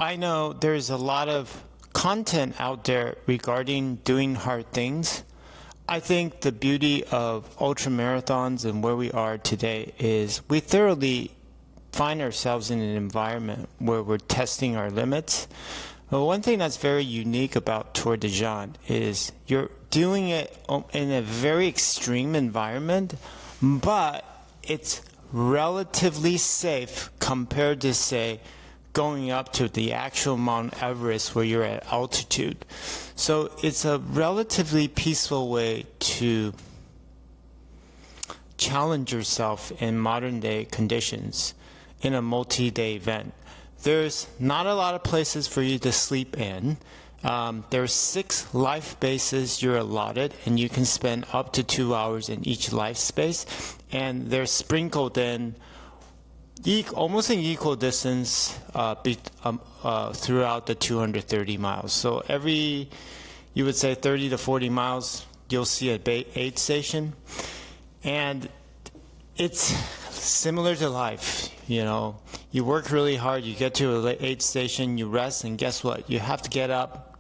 I know there's a lot of content out there regarding doing hard things. I think the beauty of ultramarathons and where we are today is we thoroughly find ourselves in an environment where we're testing our limits. Well, one thing that's very unique about Tour de Géants is you're doing it in a very extreme environment, but it's relatively safe compared to, say, going up to the actual Mount Everest where you're at altitude. So it's a relatively peaceful way to challenge yourself in modern day conditions in a multi-day event. There's not a lot of places for you to sleep in. There's 6 life bases you're allotted, and you can spend up to 2 hours in each life space, and they're sprinkled in almost in equal distance throughout the 230 miles. So you would say 30 to 40 miles, you'll see a aid station. And it's similar to life, you know. You work really hard, you get to an aid station, you rest, and guess what? You have to get up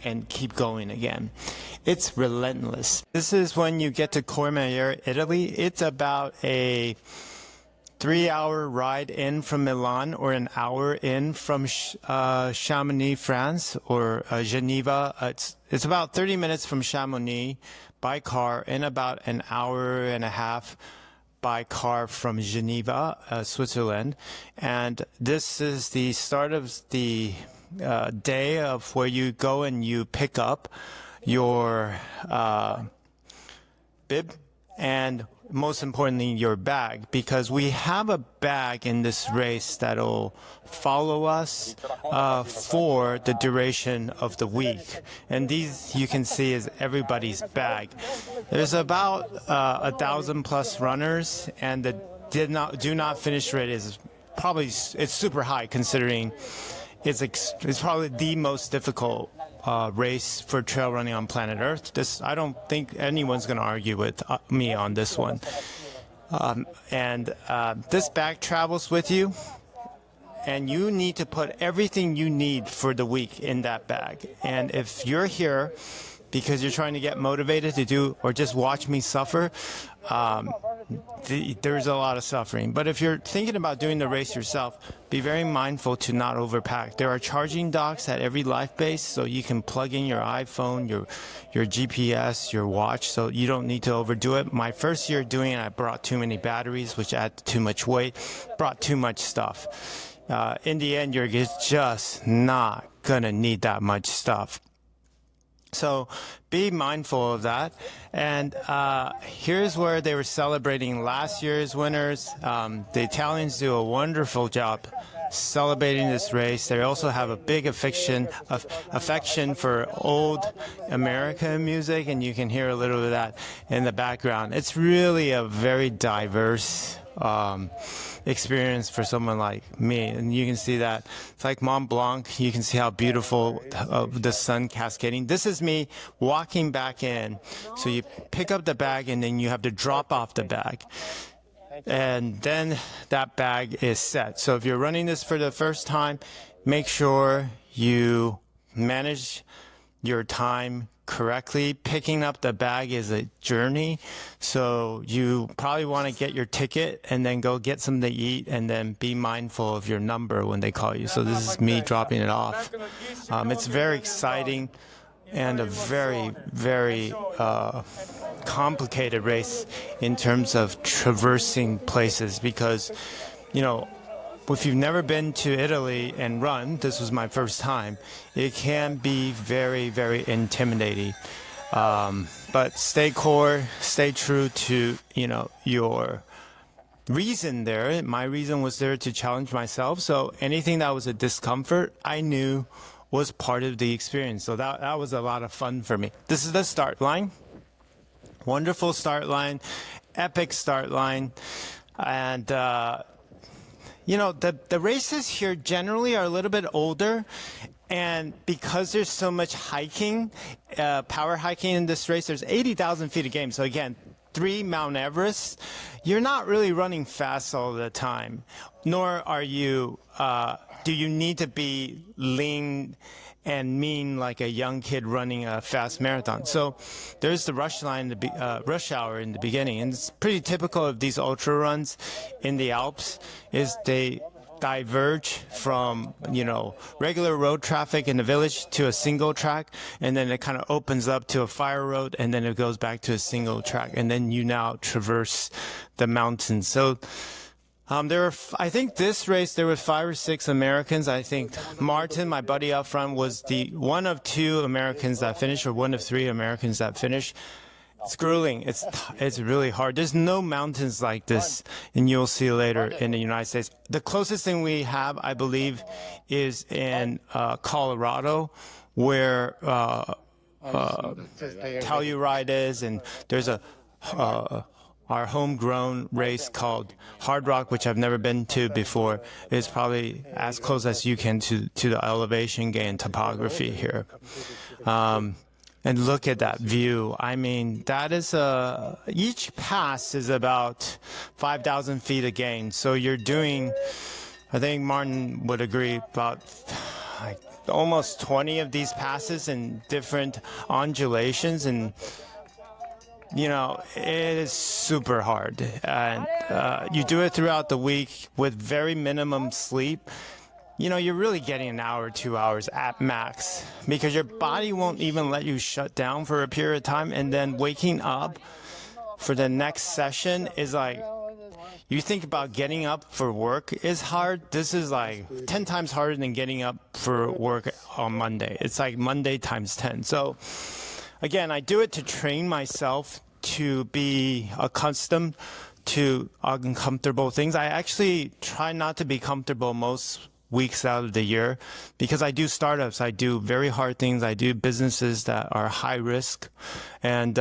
and keep going again. It's relentless. This is when you get to Courmayer, Italy. It's about a 3-hour ride in from Milan, or an hour in from Chamonix, France, or Geneva. It's about 30 minutes from Chamonix by car, and about an hour and a half by car from Geneva, Switzerland. And this is the start of the day of where you go and you pick up your bib and most importantly your bag, because we have a bag in this race that'll follow us for the duration of the week, and these you can see is everybody's bag. There's about 1,000 plus runners, and the do not finish rate is it's super high, considering it's probably the most difficult race for trail running on planet Earth. I don't think anyone's going to argue with me on this one. This bag travels with you, and you need to put everything you need for the week in that bag. And if you're here because you're trying to get motivated to do or just watch me suffer, there's a lot of suffering. But if you're thinking about doing the race yourself, be very mindful to not overpack. There are charging docks at every life base, so you can plug in your iPhone, your GPS, your watch, so you don't need to overdo it. My first year doing it, I brought too many batteries, which added too much weight, brought too much stuff. In the end, you're just not gonna need that much stuff. So be mindful of that. And here's where they were celebrating last year's winners. The Italians do a wonderful job celebrating this race. They also have a big affection for old American music, and you can hear a little bit of that in the background. It's really a very diverse experience for someone like me, and you can see that it's like Mont Blanc. You can see how beautiful the sun cascading. This is me walking back in. So you pick up the bag, and then you have to drop off the bag, and then that bag is set. So if you're running this for the first time, make sure you manage your time correctly. Picking up the bag is a journey, so you probably want to get your ticket and then go get something to eat, and then be mindful of your number when they call you. So this is me dropping it off. It's very exciting and a very, very complicated race in terms of traversing places, because, you know, if you've never been to Italy and run, this was my first time, it can be very, very intimidating. But stay core, stay true to, you know, your reason there. My reason was there to challenge myself. So anything that was a discomfort, I knew was part of the experience. So that was a lot of fun for me. This is the start line. Wonderful start line, epic start line. And, you know, the races here generally are a little bit older, and because there's so much hiking, power hiking in this race, there's 80,000 feet of game. So again, 3 Mount Everest, you're not really running fast all the time, nor are you, do you need to be lean and mean like a young kid running a fast marathon. So there's the rush hour in the beginning, and it's pretty typical of these ultra runs in the Alps is they diverge from, regular road traffic in the village to a single track, and then it kind of opens up to a fire road, and then it goes back to a single track, and then you now traverse the mountains. So I think this race, there were 5 or 6 Americans. I think Martin, my buddy up front, was the one of 2 Americans that finished, or one of 3 Americans that finished. It's grueling. It's really hard. There's no mountains like this, and you'll see later in the United States. The closest thing we have, I believe, is in Colorado, where Telluride is, and there's our homegrown race called Hard Rock, which I've never been to before. Is probably as close as you can to the elevation gain topography here. And look at that view. I mean, that is each pass is about 5,000 feet a gain. So you're doing, I think Martin would agree, about almost 20 of these passes in different undulations, and it is super hard. And you do it throughout the week with very minimum sleep. You're really getting an hour, 2 hours at max, because your body won't even let you shut down for a period of time. And then waking up for the next session is like, you think about getting up for work is hard. This is like 10 times harder than getting up for work on Monday. It's like Monday times 10. So again, I do it to train myself to be accustomed to uncomfortable things. I actually try not to be comfortable most weeks out of the year, because I do startups, I do very hard things, I do businesses that are high risk, and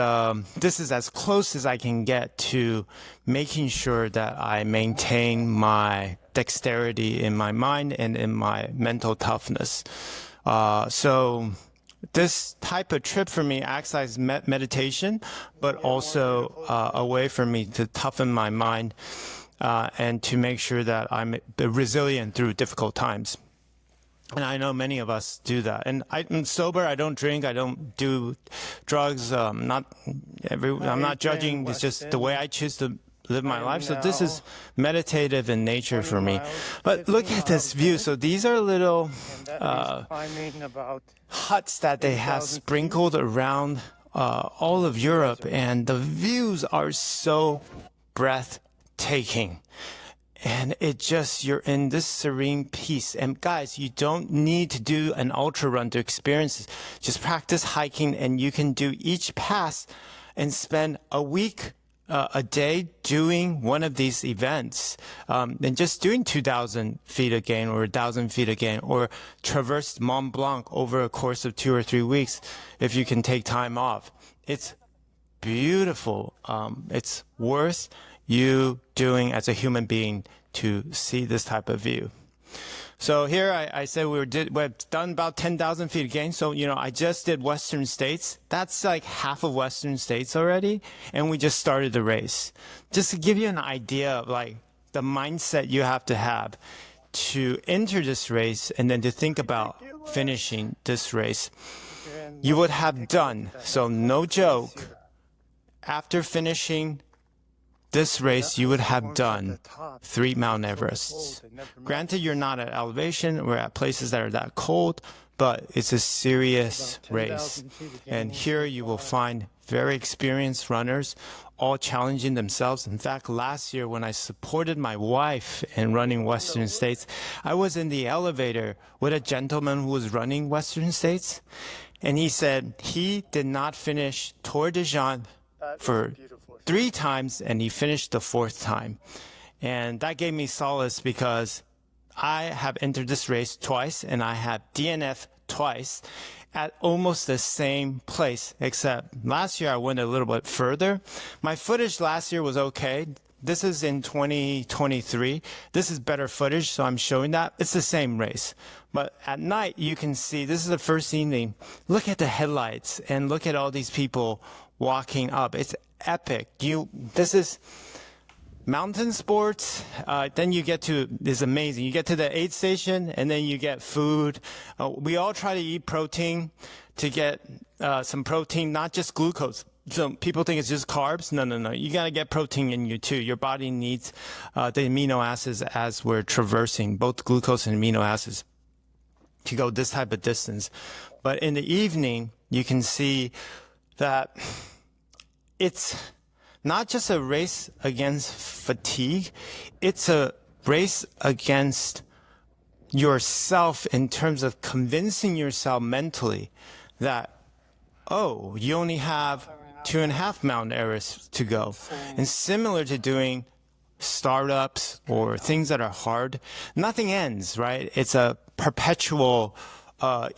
this is as close as I can get to making sure that I maintain my dexterity in my mind and in my mental toughness. So this type of trip for me acts as meditation, but also a way for me to toughen my mind and to make sure that I'm resilient through difficult times. And I know many of us do that. And I'm sober. I don't drink. I don't do drugs. I'm not judging. It's just the way I choose to live my life. So this is meditative in nature for me. But look at this view. So these are little huts that they have sprinkled around all of Europe. And the views are so breathtaking. And you're in this serene peace. And guys, you don't need to do an ultra run to experience this. Just practice hiking, and you can do each pass and spend a week, a day doing one of these events. And just doing 2,000 feet a gain or 1,000 feet a gain, or traverse Mont Blanc over a course of 2 or 3 weeks if you can take time off. It's beautiful. It's worth you doing as a human being to see this type of view. So here I said we've done about 10,000 feet again. So, I just did Western States. That's like half of Western States already. And we just started the race. Just to give you an idea of like the mindset you have to enter this race, and then to think about finishing this race. You would have done, so no joke, after finishing this race, you would have done 3 Mount Everests. Granted, you're not at elevation or at places that are that cold, but it's a serious race. And here you will find very experienced runners, all challenging themselves. In fact, last year when I supported my wife in running Western States, I was in the elevator with a gentleman who was running Western States. And he said he did not finish Tour de Géants for 3 times, and he finished the 4th time. And that gave me solace, because I have entered this race twice, and I have DNF'd twice at almost the same place, except last year I went a little bit further. My footage last year was okay. This is in 2023. This is better footage, so I'm showing that. It's the same race. But at night, you can see, this is the first evening. Look at the headlights, and look at all these people walking up. It's epic. This is mountain sports. Then you get to this amazing. You get to the aid station, and then you get food. We all try to eat protein to get some protein, not just glucose. So people think it's just carbs. No. You got to get protein in you too. Your body needs the amino acids as we're traversing, both glucose and amino acids, to go this type of distance. But in the evening, you can see that it's not just a race against fatigue. It's a race against yourself in terms of convincing yourself mentally that, oh, you only have 2.5 Mount Everest to go. And similar to doing startups or things that are hard, nothing ends, right? It's a perpetual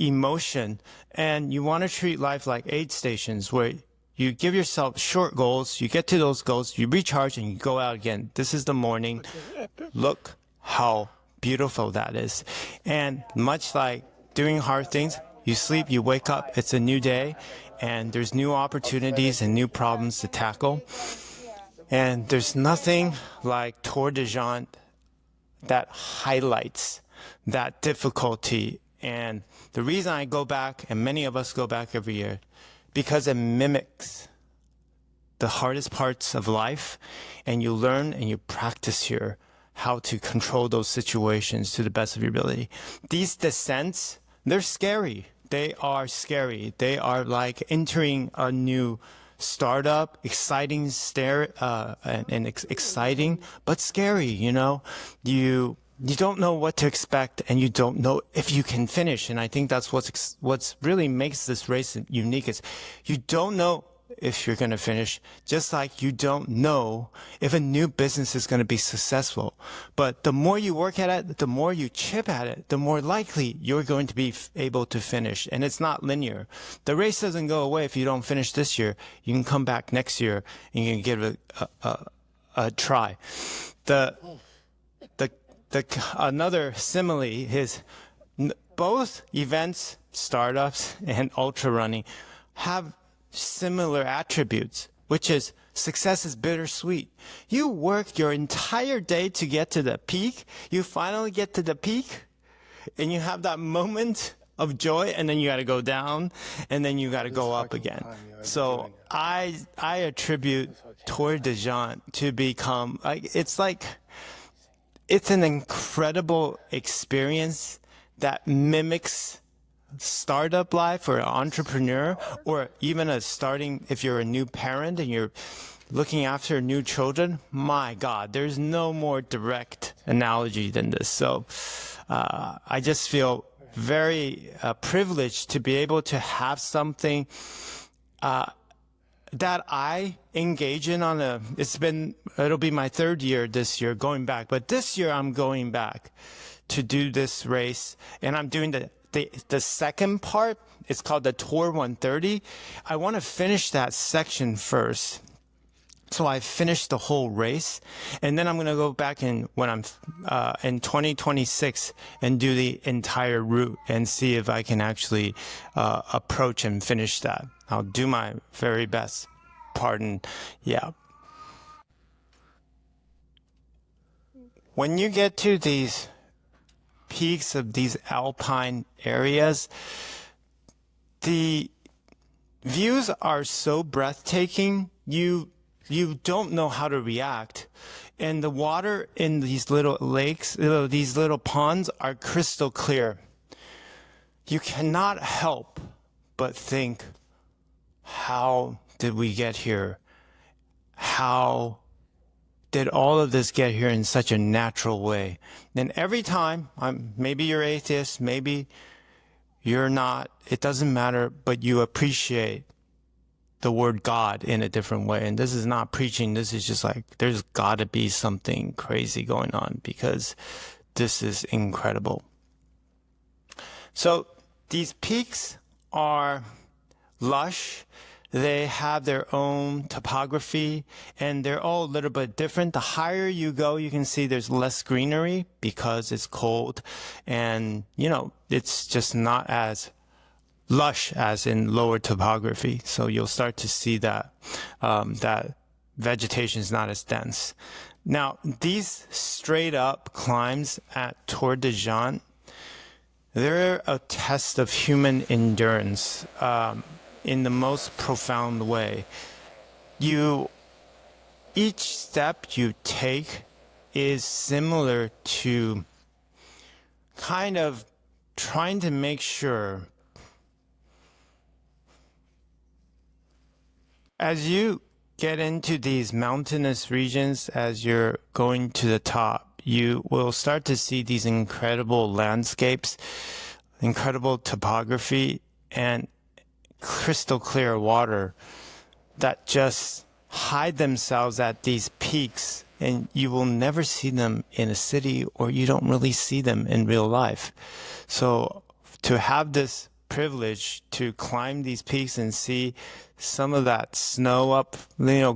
emotion. And you want to treat life like aid stations where you give yourself short goals, you get to those goals, you recharge, and you go out again. This is the morning. Look how beautiful that is. And much like doing hard things, you sleep, you wake up, it's a new day, and there's new opportunities and new problems to tackle. And there's nothing like Tour de Géants that highlights that difficulty. And the reason I go back, and many of us go back every year, because it mimics the hardest parts of life, and you learn and you practice here how to control those situations to the best of your ability. These descents, they're scary. They are scary. They are like entering a new startup, exciting, exciting, but scary, you know? You don't know what to expect, and you don't know if you can finish. And I think that's what's really makes this race unique is you don't know if you're going to finish, just like you don't know if a new business is going to be successful. But the more you work at it, the more you chip at it, the more likely you're going to be able to finish. And it's not linear. The race doesn't go away if you don't finish this year. You can come back next year and you can give it a try. Another simile is both events, startups, and ultra running have similar attributes, which is success is bittersweet. You work your entire day to get to the peak. You finally get to the peak, and you have that moment of joy, and then you got to go down, and then you got to go up again. So I attribute Tour de Géants to become it's an incredible experience that mimics startup life or an entrepreneur, or even if you're a new parent and you're looking after new children. My God, there's no more direct analogy than this. So I just feel very privileged to be able to have something that I engage in it'll be my 3rd year this year going back, but this year I'm going back to do this race, and I'm doing the second part. It's called the Tour 130. I want to finish that section first. So I finished the whole race, and then I'm going to go back when I'm in 2026 and do the entire route and see if I can actually approach and finish that. I'll do my very best. Pardon. Yeah. When you get to these peaks of these alpine areas, the views are so breathtaking, you don't know how to react. And the water in these little lakes, these little ponds, are crystal clear. You cannot help but think, how did we get here? How did all of this get here in such a natural way? And every time, maybe you're atheist, maybe you're not, it doesn't matter, but you appreciate the word God in a different way. And this is not preaching. This is just like, there's got to be something crazy going on, because this is incredible. So these peaks are lush. They have their own topography, and they're all a little bit different. The higher you go, you can see there's less greenery because it's cold, and it's just not as lush as in lower topography. So you'll start to see that that vegetation is not as dense. Now, these straight up climbs at Tour de Géants, they're a test of human endurance in the most profound way. Each step you take is similar to kind of trying to make sure as you get into these mountainous regions, as you're going to the top, you will start to see these incredible landscapes, incredible topography, and crystal clear water that just hide themselves at these peaks, and you will never see them in a city, or you don't really see them in real life. So to have this privilege to climb these peaks and see some of that snow up,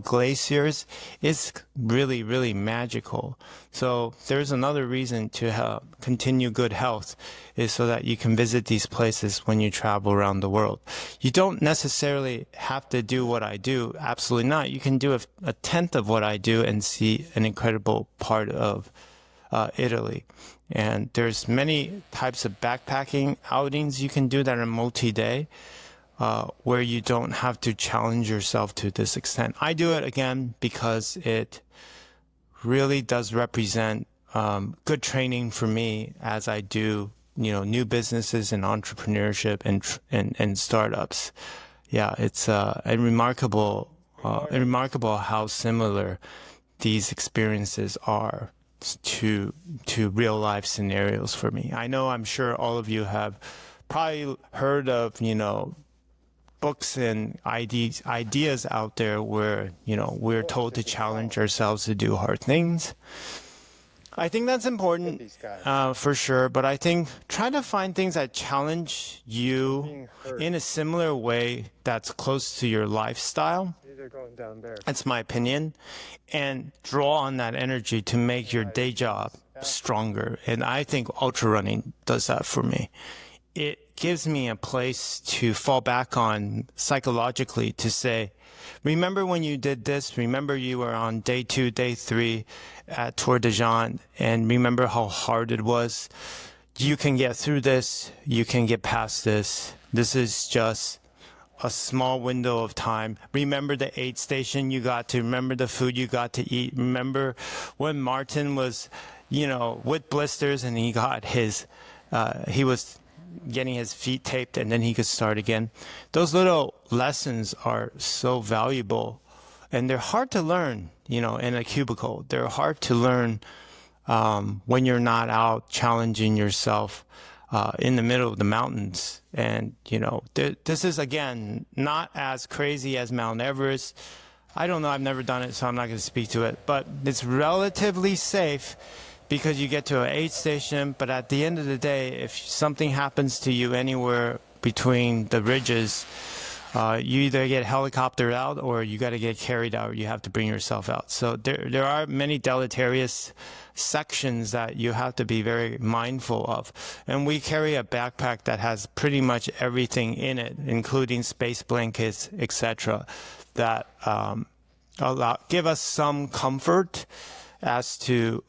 glaciers, is really, really magical. So there's another reason to continue good health, is so that you can visit these places when you travel around the world. You don't necessarily have to do what I do. Absolutely not. You can do a tenth of what I do and see an incredible part of Italy. And there's many types of backpacking outings you can do that are multi-day, where you don't have to challenge yourself to this extent. I do it again because it really does represent good training for me as I do, new businesses and entrepreneurship and startups. Yeah, it's remarkable how similar these experiences are to real life scenarios for me. I'm sure all of you have probably heard of, books and ideas out there where, we're told to challenge ourselves to do hard things. I think that's important, for sure. But I think try to find things that challenge you in a similar way that's close to your lifestyle. That's my opinion. And draw on that energy to make your day job stronger. And I think ultra running does that for me. It gives me a place to fall back on psychologically to say, remember when you did this? Remember you were on day 2, day 3 at Tour de Géants, and remember how hard it was? You can get through this. You can get past this. This is just a small window of time. Remember the aid station you got to. Remember the food you got to eat. Remember when Martin was, with blisters and he got he was getting his feet taped and then he could start again. Those little lessons are so valuable, and they're hard to learn, in a cubicle. They're hard to learn when you're not out challenging yourself in the middle of the mountains. And, this is, again, not as crazy as Mount Everest. I don't know. I've never done it, so I'm not going to speak to it. But it's relatively safe because you get to an aid station. But at the end of the day, if something happens to you anywhere between the ridges, you either get helicoptered out or you got to get carried out. You have to bring yourself out. So there are many deleterious sections that you have to be very mindful of. And we carry a backpack that has pretty much everything in it, including space blankets, etc., that give us some comfort as to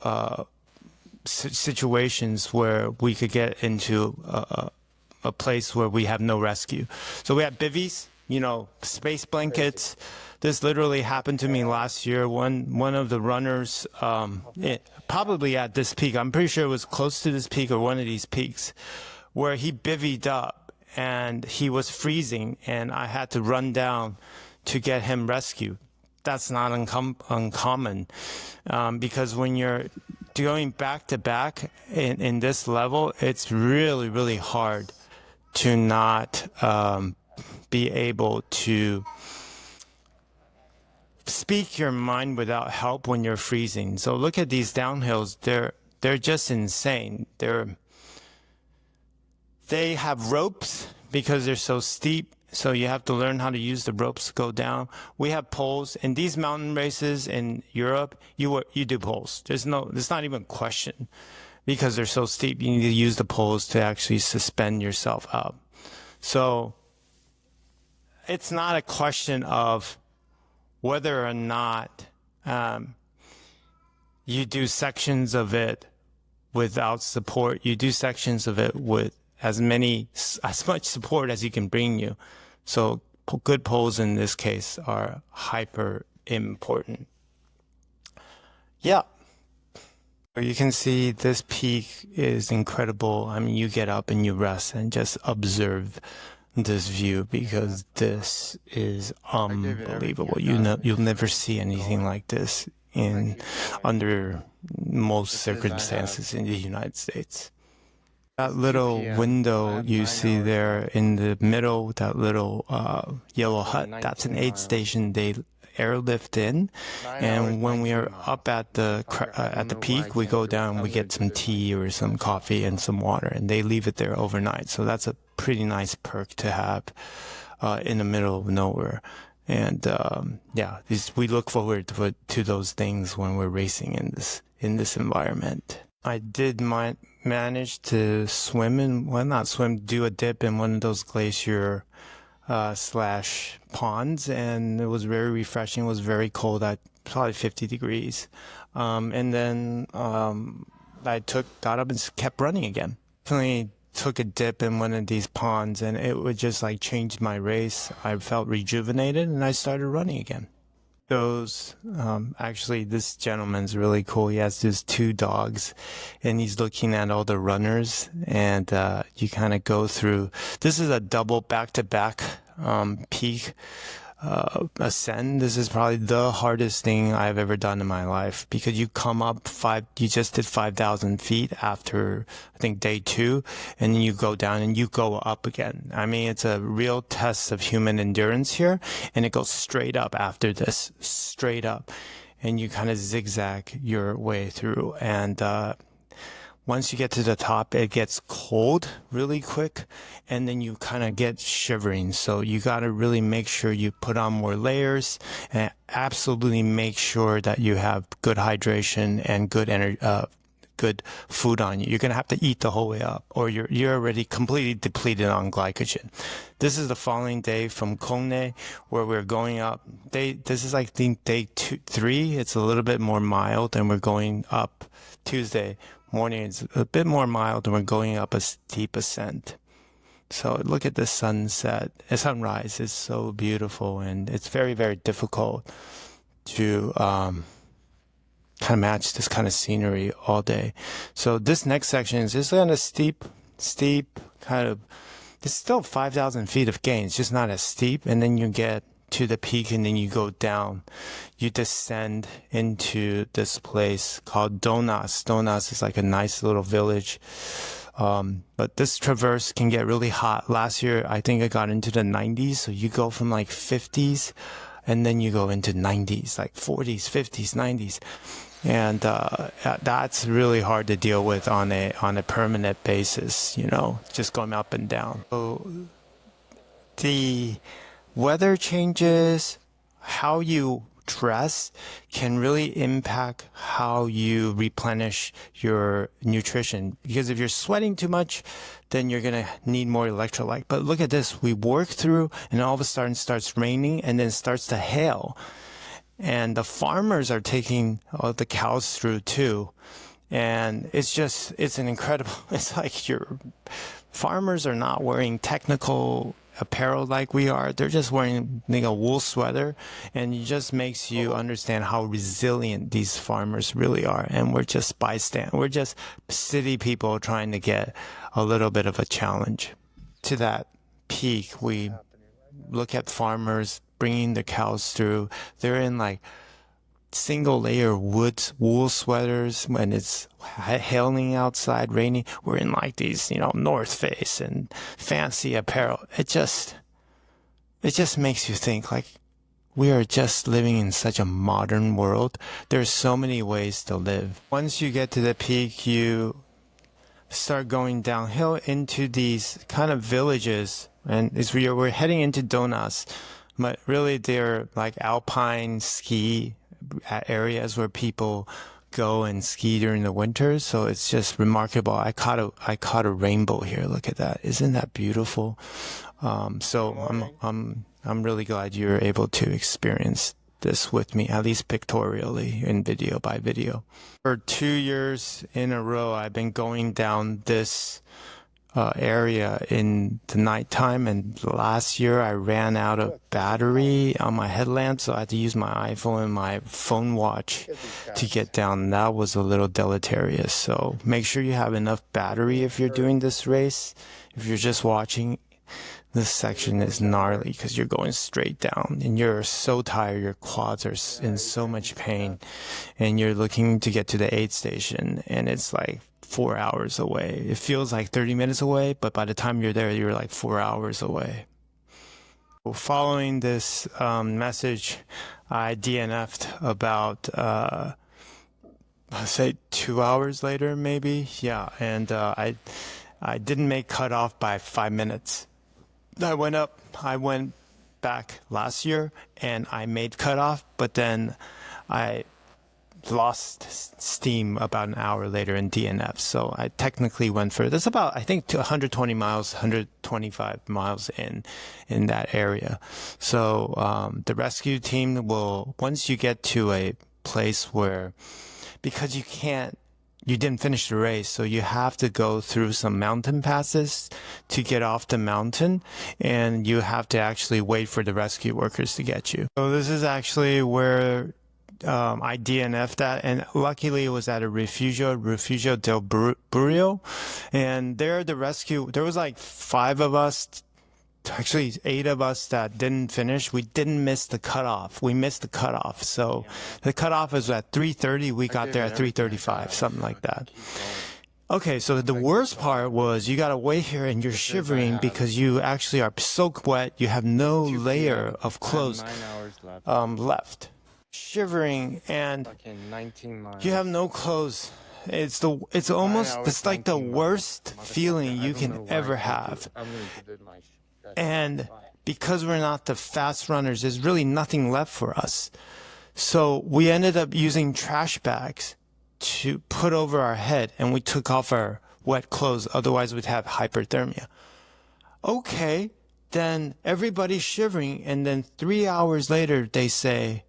situations where we could get into a place where we have no rescue. So we have bivvies, space blankets. This literally happened to me last year. One of the runners, probably at this peak, I'm pretty sure it was close to this peak or one of these peaks, where he bivvied up and he was freezing, and I had to run down to get him rescued. That's not uncommon, because when you're going back to back in this level, it's really, really hard to not be able to speak your mind without help when you're freezing. So look at these downhills. They're just insane. They have ropes because they're so steep. So you have to learn how to use the ropes to go down. We have poles. In these mountain races in Europe, you do poles. There's not even a question, because they're so steep. You need to use the poles to actually suspend yourself up. So it's not a question of whether or not you do sections of it without support. You do sections of it with as much support as you can bring you. So good poles in this case are hyper important. Yeah. You can see this peak is incredible. I mean, you get up and you rest and just observe this view, because this is unbelievable. You'll never see anything like this under most circumstances in the United States. That little window you see there in the middle, that little yellow hut, that's an aid station they airlift in, and when we are up at the peak, we go down, we get some tea or some coffee and some water, and they leave it there overnight. So that's a pretty nice perk to have in the middle of nowhere. And we look forward to those things when we're racing in this environment. I did manage to do a dip in one of those glacier / ponds, and it was very refreshing. It was very cold at probably 50 degrees. And then I got up and kept running again. Definitely took a dip in one of these ponds, and it would just like change my race. I felt rejuvenated, and I started running again. Actually, this gentleman's really cool. He has these 2 dogs, and he's looking at all the runners, and you kind of go through. This is a double back-to-back peak ascend. This is probably the hardest thing I've ever done in my life, because you come up you just did 5,000 feet after, I think, day 2, and then you go down and you go up again. I mean, it's a real test of human endurance here, and it goes straight up after this, straight up, and you kind of zigzag your way through. And once you get to the top, it gets cold really quick, and then you kind of get shivering. So you got to really make sure you put on more layers, and absolutely make sure that you have good hydration and good food on you. You're going to have to eat the whole way up, or you're already completely depleted on glycogen. This is the following day from Courmayer, where we're going up. This is, I think, day 3. It's a little bit more mild, and we're going up Tuesday morning. It's a bit more mild, and we're going up a steep ascent. So look at the sunrise. It's so beautiful, and it's very, very difficult to kind of match this kind of scenery all day. So this next section is just kind of steep kind of. It's still 5,000 feet of gain. It's just not as steep, and then you get to the peak, and then you go down. You descend into this place called Donas. Donas is like a nice little village. But this traverse can get really hot. Last year, I think I got into the 90s. So you go from like 50s, and then you go into 90s, like 40s, 50s, 90s. And that's really hard to deal with on a permanent basis, just going up and down. So the weather changes, how you dress can really impact how you replenish your nutrition. Because if you're sweating too much, then you're going to need more electrolyte. But look at this. We work through, and all of a sudden it starts raining, and then it starts to hail. And the farmers are taking all the cows through too. And it's an incredible, it's like your farmers are not wearing technical apparel like we are. They're just wearing a wool sweater, and it just makes you understand how resilient these farmers really are. And we're just bystanders. We're just city people trying to get a little bit of a challenge. To that peak, we look at farmers bringing the cows through. They're in like single layer wool sweaters when it's hailing outside, raining. We're in like these, North Face and fancy apparel. It just makes you think, like, we are just living in such a modern world. There's so many ways to live. Once you get to the peak, you start going downhill into these kind of villages, and we're heading into Donas, but really they're like alpine ski areas where people go and ski during the winter. So it's just remarkable. I caught a rainbow here. Look at that. Isn't that beautiful? So I'm I'm really glad you were able to experience this with me, at least pictorially in video by video. For 2 years in a row, I've been going down this area in the nighttime, and last year I ran out of battery on my headlamp, so I had to use my iPhone and my phone watch to get down. That was a little deleterious, so make sure you have enough battery if you're doing this race. If you're just watching, this section is gnarly because you're going straight down and you're so tired, your quads are in so much pain, and you're looking to get to the aid station and it's like 4 hours away. It feels like 30 minutes away, but by the time you're there, you're like 4 hours away. Following this message, I DNF'd about, I'd say 2 hours later, maybe. Yeah, and I didn't make cutoff by 5 minutes. I went back last year and I made cutoff, but then I lost steam about an hour later in DNF. So I technically went for, that's about, I think, to 120 miles, 125 miles in that area. So the rescue team will, once you get to a place where, because you didn't finish the race, so you have to go through some mountain passes to get off the mountain, and you have to actually wait for the rescue workers to get you. So this is actually where I DNF'd at, and luckily it was at a Refugio del Burrio, and there was like 5 of us, actually 8 of us that didn't finish. We didn't miss the cutoff. We missed the cutoff. So the cutoff is at 3:30. We got there at 3:35, something like that. Okay, so the worst part was you gotta wait here and you're shivering because you actually are soaked wet. You have no layer of clothes left. Shivering, and you have no clothes. It's like the worst feeling you can ever have. And because we're not the fast runners, there's really nothing left for us. So we ended up using trash bags to put over our head, and we took off our wet clothes. Otherwise, we'd have hyperthermia. Okay, then everybody's shivering, and then 3 hours later, they say,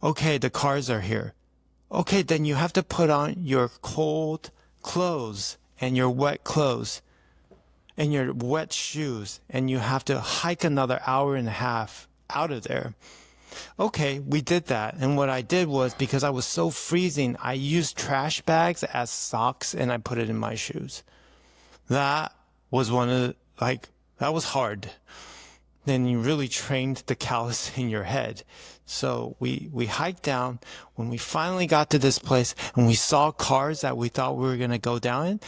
okay, the cars are here. Okay, then you have to put on your cold clothes and your wet clothes and your wet shoes, and you have to hike another hour and a half out of there. Okay, we did that. And what I did was, because I was so freezing, I used trash bags as socks and I put it in my shoes. That was that was hard. Then you really trained the callus in your head. So we hiked down. When we finally got to this place and we saw cars that we thought we were going to go down in,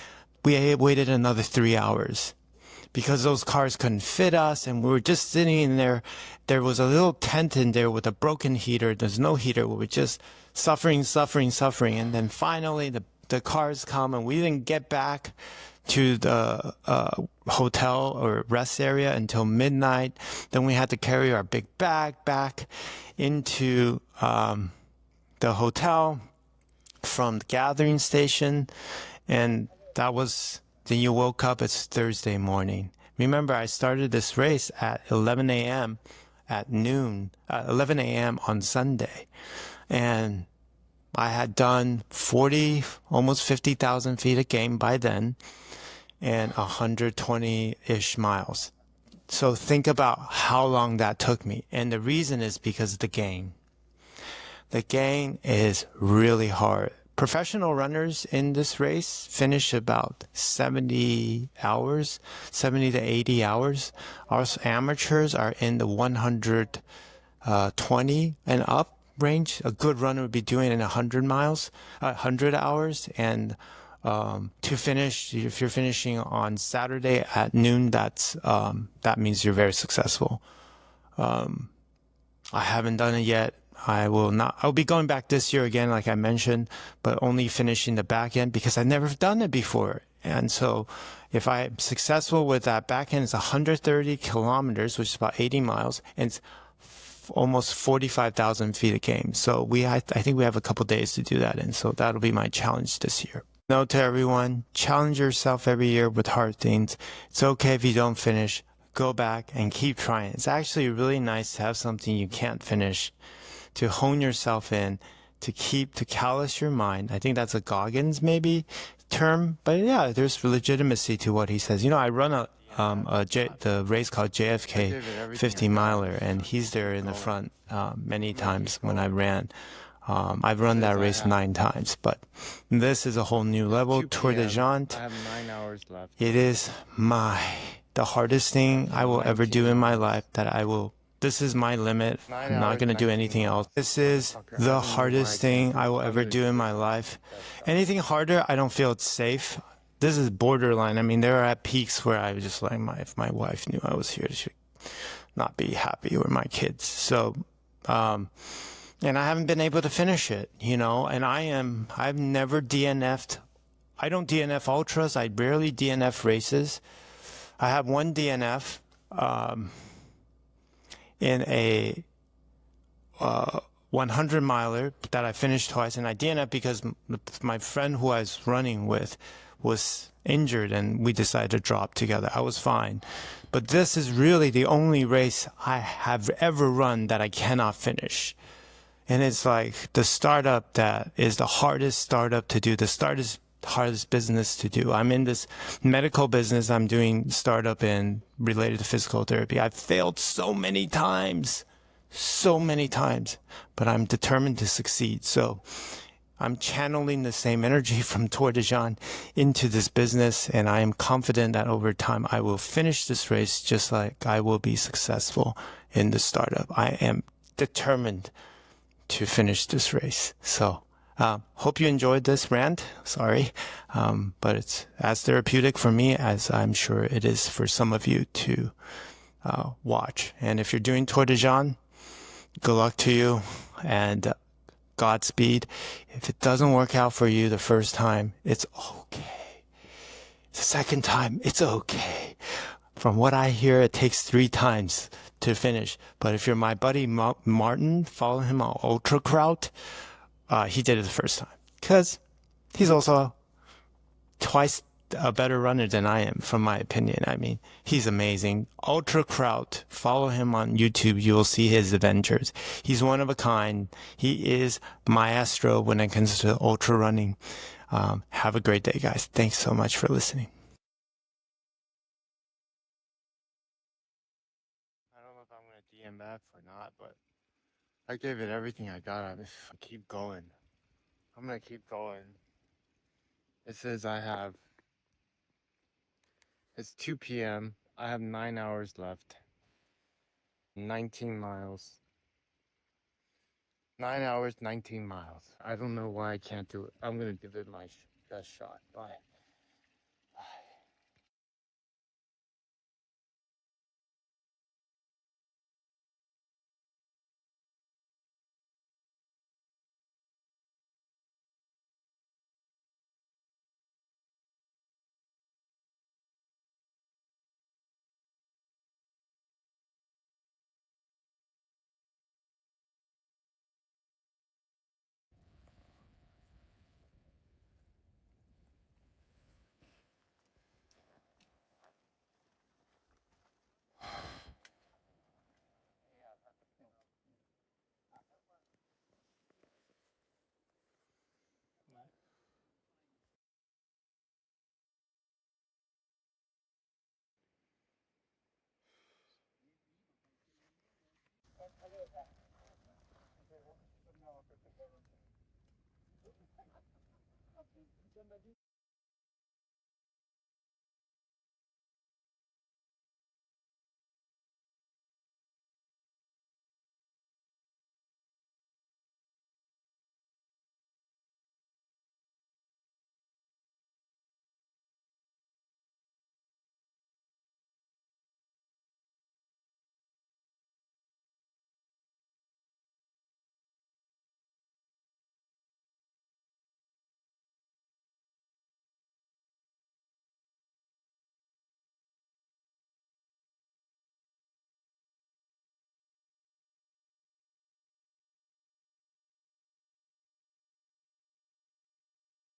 we waited another 3 hours because those cars couldn't fit us, and we were just sitting in there. There was a little tent in there with a broken heater. There's no heater. We were just suffering. And then finally the cars come, and we didn't get back to the hotel or rest area until midnight. Then we had to carry our big bag back into the hotel from the gathering station, and then you woke up, it's Thursday morning. Remember, I started this race at 11 a.m. at noon, 11 a.m. on Sunday, and I had done almost 50,000 feet of gain by then, and 120-ish miles. So think about how long that took me. And the reason is because of the gain. The gain is really hard. Professional runners in this race finish about 70 to 80 hours. Our amateurs are in the 120 and up range. A good runner would be doing it in 100 hours. And to finish, if you're finishing on Saturday at noon, that means you're very successful. I haven't done it yet. I'll be going back this year again, like I mentioned, but only finishing the back end because I've never done it before. And so if I'm successful with that back end, it's 130 kilometers, which is about 80 miles, and it's almost 45,000 feet of gain. So I think we have a couple days to do that. And so that'll be my challenge this year. Note to everyone, challenge yourself every year with hard things. It's okay if you don't finish. go back and keep trying. It's actually really nice to have something you can't finish, to hone yourself in, to callous your mind. I think that's a Goggins maybe term, but yeah, there's legitimacy to what he says. I run the race called JFK 50 miler, and he's there in the front many times when I ran. I've run that race 9 times, but this is a whole new level. Tour de Géants. I have 9 hours left. It is the hardest thing I will ever do in my life. This is my limit. I'm not going to do anything else. This is the hardest thing I will ever do in my life. Anything harder, I don't feel it's safe. This is borderline. I mean, there are at peaks where I was just like, if my wife knew I was here, she'd not be happy, or my kids. So, and I haven't been able to finish it, and I've never DNF'd. I don't DNF ultras. I rarely DNF races. I have one DNF in a 100 miler that I finished twice, and I DNF'd because my friend who I was running with was injured, and we decided to drop together. I was fine. But this is really the only race I have ever run that I cannot finish. And it's like the startup that is the hardest startup to do, hardest business to do. I'm in this medical business. I'm doing startup in related to physical therapy. I've failed so many times, but I'm determined to succeed. So I'm channeling the same energy from Tour de Géants into this business, and I am confident that over time I will finish this race just like I will be successful in the startup. I am determined to finish this race. So hope you enjoyed this rant. Sorry, but it's as therapeutic for me as I'm sure it is for some of you to watch. And if you're doing Tour de Géants, good luck to you, and Godspeed. If it doesn't work out for you the first time, it's okay. The second time, it's okay. From what I hear, it takes 3 times to finish. But if you're my buddy Martin, follow him on Ultra Kraut. He did it the first time because he's also twice a better runner than I am, from my opinion. I mean, he's amazing. Ultra Kraut, follow him on YouTube. You will see his adventures. He's one of a kind. He is maestro when it comes to ultra running. Have a great day, guys. Thanks so much for listening. I don't know if I'm going to DNF or not, but I gave it everything I got. I keep going. I'm going to keep going. It says it's 2 p.m. I have 9 hours left. 19 miles. 9 hours, 19 miles. I don't know why I can't do it. I'm going to give it my best shot. Bye.